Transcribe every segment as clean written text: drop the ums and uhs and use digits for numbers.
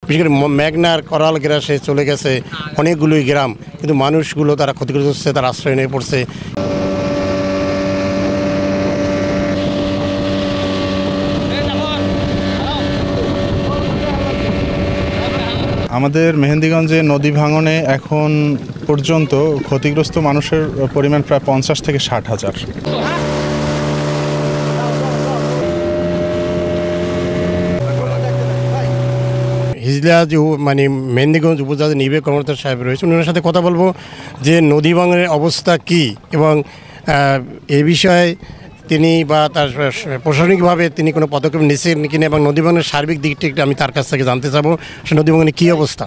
বিশেষ করে মেঘনার করাল গ্রাসে চলে গেছে অনেকগুলোই গ্রাম, কিন্তু মানুষগুলো তারা ক্ষতিগ্রস্ত হচ্ছে, তারা আশ্রয় নিয়ে পড়ছে। আমাদের মেহেন্দিগঞ্জে নদী ভাঙনে এখন পর্যন্ত ক্ষতিগ্রস্ত মানুষের পরিমাণ প্রায় 50 থেকে 60 হাজার। হিজলা যে মানে মেহেন্দিগঞ্জ উপজেলা নির্বাহী কর্মকর্তা সাহেব রয়েছে, ওনার সাথে কথা বলবো যে নদী ভাঙনের অবস্থা কি এবং এই বিষয়ে তিনি বা তার প্রশাসনিকভাবে তিনি কোনো পদক্ষেপ নিচ্ছেন কিনা এবং নদী ভাঙনের সার্বিক দিকটি একটু আমি তার কাছ থেকে জানতে চাবো, সে নদী ভাঙনের কী অবস্থা।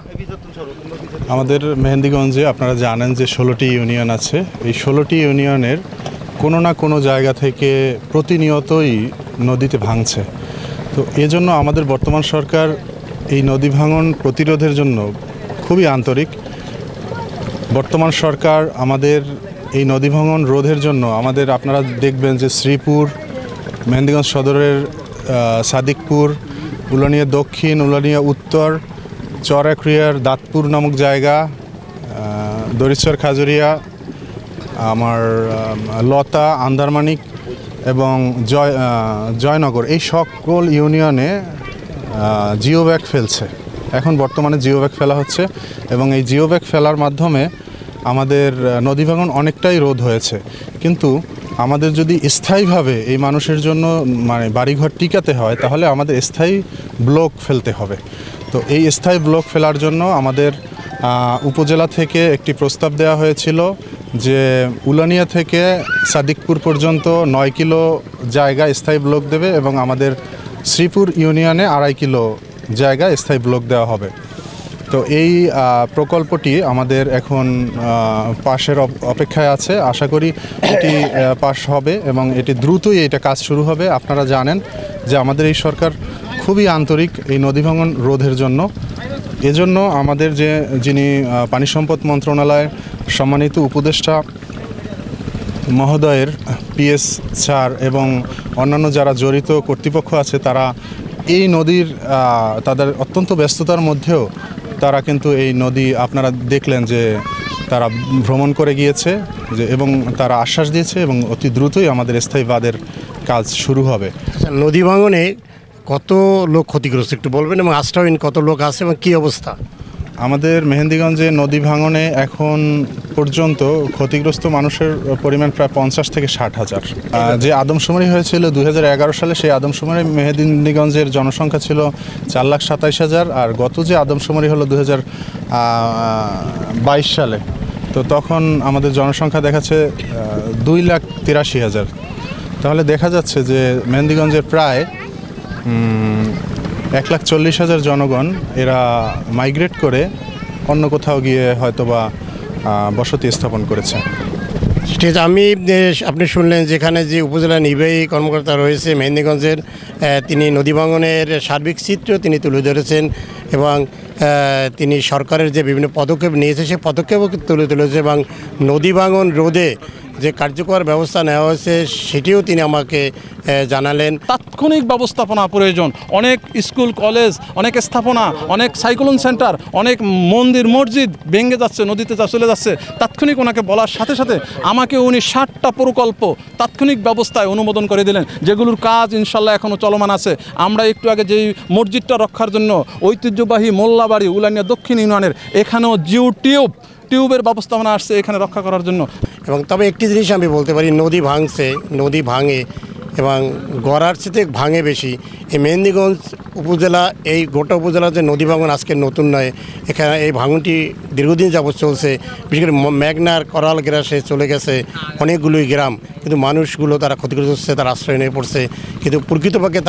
আমাদের মেহেন্দিগঞ্জে আপনারা জানেন যে 16টি ইউনিয়ন আছে। এই 16টি ইউনিয়নের কোনো না কোনো জায়গা থেকে প্রতিনিয়তই নদীতে ভাঙছে। তো এজন্য আমাদের বর্তমান সরকার এই নদী ভাঙন প্রতিরোধের জন্য খুবই আন্তরিক। বর্তমান সরকার আমাদের এই নদী ভাঙন রোধের জন্য আপনারা দেখবেন যে শ্রীপুর, মেহেন্দিগঞ্জ সদরের সাদিকপুর, উলানিয়া দক্ষিণ, উলানিয়া উত্তর, চরাক্রিয়ার দাঁতপুর নামক জায়গা, দরিশ্বর খাজুরিয়া, লতা, আন্দারমানিক এবং জয়নগর, এই সকল ইউনিয়নে জিও ব্যাগ ফেলছে। এখন বর্তমানে জিও ব্যাগ ফেলা হচ্ছে এবং এই জিও ব্যাগ ফেলার মাধ্যমে আমাদের নদী ভাঙন অনেকটাই রোধ হয়েছে। কিন্তু আমাদের যদি স্থায়ীভাবে এই মানুষের জন্য বাড়িঘর টিকাতে হয়, তাহলে আমাদের স্থায়ী ব্লক ফেলতে হবে। তো এই স্থায়ী ব্লক ফেলার জন্য আমাদের উপজেলা থেকে একটি প্রস্তাব দেওয়া হয়েছিল যে উলানিয়া থেকে সাদিকপুর পর্যন্ত 9 কিলো জায়গা স্থায়ী ব্লক দেবে এবং আমাদের শ্রীপুর ইউনিয়নে 2.5 কিলো জায়গা স্থায়ী ব্লক দেওয়া হবে। তো এই প্রকল্পটি আমাদের এখন পাশের অপেক্ষায় আছে। আশা করি এটি পাশ হবে এবং এটি দ্রুতই এটা কাজ শুরু হবে। আপনারা জানেন যে আমাদের এই সরকার খুবই আন্তরিক এই নদী ভাঙন রোধের জন্য। এজন্য আমাদের যিনি পানি সম্পদ মন্ত্রণালয়ের সম্মানিত উপদেষ্টা মহোদয়ের পিএস স্যার এবং অন্যান্য যারা জড়িত কর্তৃপক্ষ আছে, তারা এই নদীর তাদের অত্যন্ত ব্যস্ততার মধ্যেও তারা কিন্তু এই নদী আপনারা দেখলেন যে তারা ভ্রমণ করে গিয়েছে এবং তারা আশ্বাস দিয়েছে এবং অতি দ্রুতই আমাদের স্থায়ী বাঁধের কাজ শুরু হবে। নদী ভাঙনে কত লোক ক্ষতিগ্রস্ত একটু বলবেন এবং আশ্রয়হীন কত লোক আছে এবং কী অবস্থা? আমাদের মেহেন্দিগঞ্জে নদী ভাঙনে এখন পর্যন্ত ক্ষতিগ্রস্ত মানুষের পরিমাণ প্রায় 50 থেকে 60 হাজার। যে আদমশুমারি হয়েছিল 2011 সালে, সেই আদমশুমারি মেহেন্দিগঞ্জের জনসংখ্যা ছিল 4,27,000, আর গত যে আদমশুমারি হলো 2022 সালে, তো তখন আমাদের জনসংখ্যা দেখাচ্ছে 2,83,000। তাহলে দেখা যাচ্ছে যে মেহেন্দিগঞ্জের প্রায় 1,40,000 জনগণ এরা মাইগ্রেট করে অন্য কোথাও গিয়ে হয়তোবা বসতি স্থাপন করেছে। ঠিক আছে, আপনি শুনলেন যেখানে যে উপজেলা নির্বাহী কর্মকর্তা রয়েছে মেহেন্দিগঞ্জের, তিনি নদী ভাঙনের সার্বিক চিত্র তিনি তুলে ধরেছেন এবং তিনি সরকারের যে বিভিন্ন পদক্ষেপ নিয়েছে সেই পদক্ষেপও তুলে ধরেছে এবং নদী ভাঙন রোধে যে কার্যকর ব্যবস্থা নেওয়া হয়েছে সেটিও তিনি আমাকে জানালেন। তাৎক্ষণিক ব্যবস্থাপনা প্রয়োজন। অনেক স্কুল, কলেজ, অনেক স্থাপনা, অনেক সাইক্লোন সেন্টার, অনেক মন্দির, মসজিদ ভেঙে যাচ্ছে, নদীতে চলে যাচ্ছে। তাৎক্ষণিক ওনাকে বলার সাথে সাথে আমাকে উনি 60টা প্রকল্প তাৎক্ষণিক ব্যবস্থায় অনুমোদন করে দিলেন, যেগুলোর কাজ ইনশাল্লাহ এখনও চলমান আছে। আমরা একটু আগে যেই মসজিদটা রক্ষার জন্য ঐতিহ্যবাহী মোল্লাবাড়ি উলানিয়া দক্ষিণ ইউনিয়নের এখানেও টিউবের ব্যবস্থাপনা আসছে এখানে রক্ষা করার জন্য। এবং তবে একটি জিনিস আমি বলতে পারি, নদী ভাঙে এবং গড়ার চেয়ে ভাঙে বেশি। এই মেহেন্দিগঞ্জ উপজেলা, এই গোটা উপজেলা যে নদী ভাঙন আজকে নতুন নয়, এখানে এই ভাঙনটি দীর্ঘদিন যাবৎ চলছে। বিশেষ করে মেঘনার করাল গ্রাসে চলে গেছে অনেকগুলোই গ্রাম, কিন্তু মানুষগুলো তারা ক্ষতিগ্রস্ত হচ্ছে, তারা আশ্রয় নিয়ে পড়ছে। কিন্তু প্রকৃতপক্ষে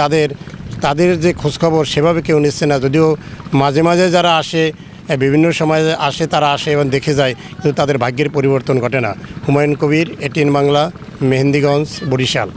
তাদের যে খোঁজখবর সেভাবে কেউ নিচ্ছে না। যদিও মাঝে মাঝে যারা আসে, বিভিন্ন সময় আসে, তারা আসে এবং দেখে যায়, কিন্তু তাদের ভাগ্যের পরিবর্তন ঘটে না। হুমায়ুন কবির, ATN বাংলা, মেহেন্দিগঞ্জ, বরিশাল।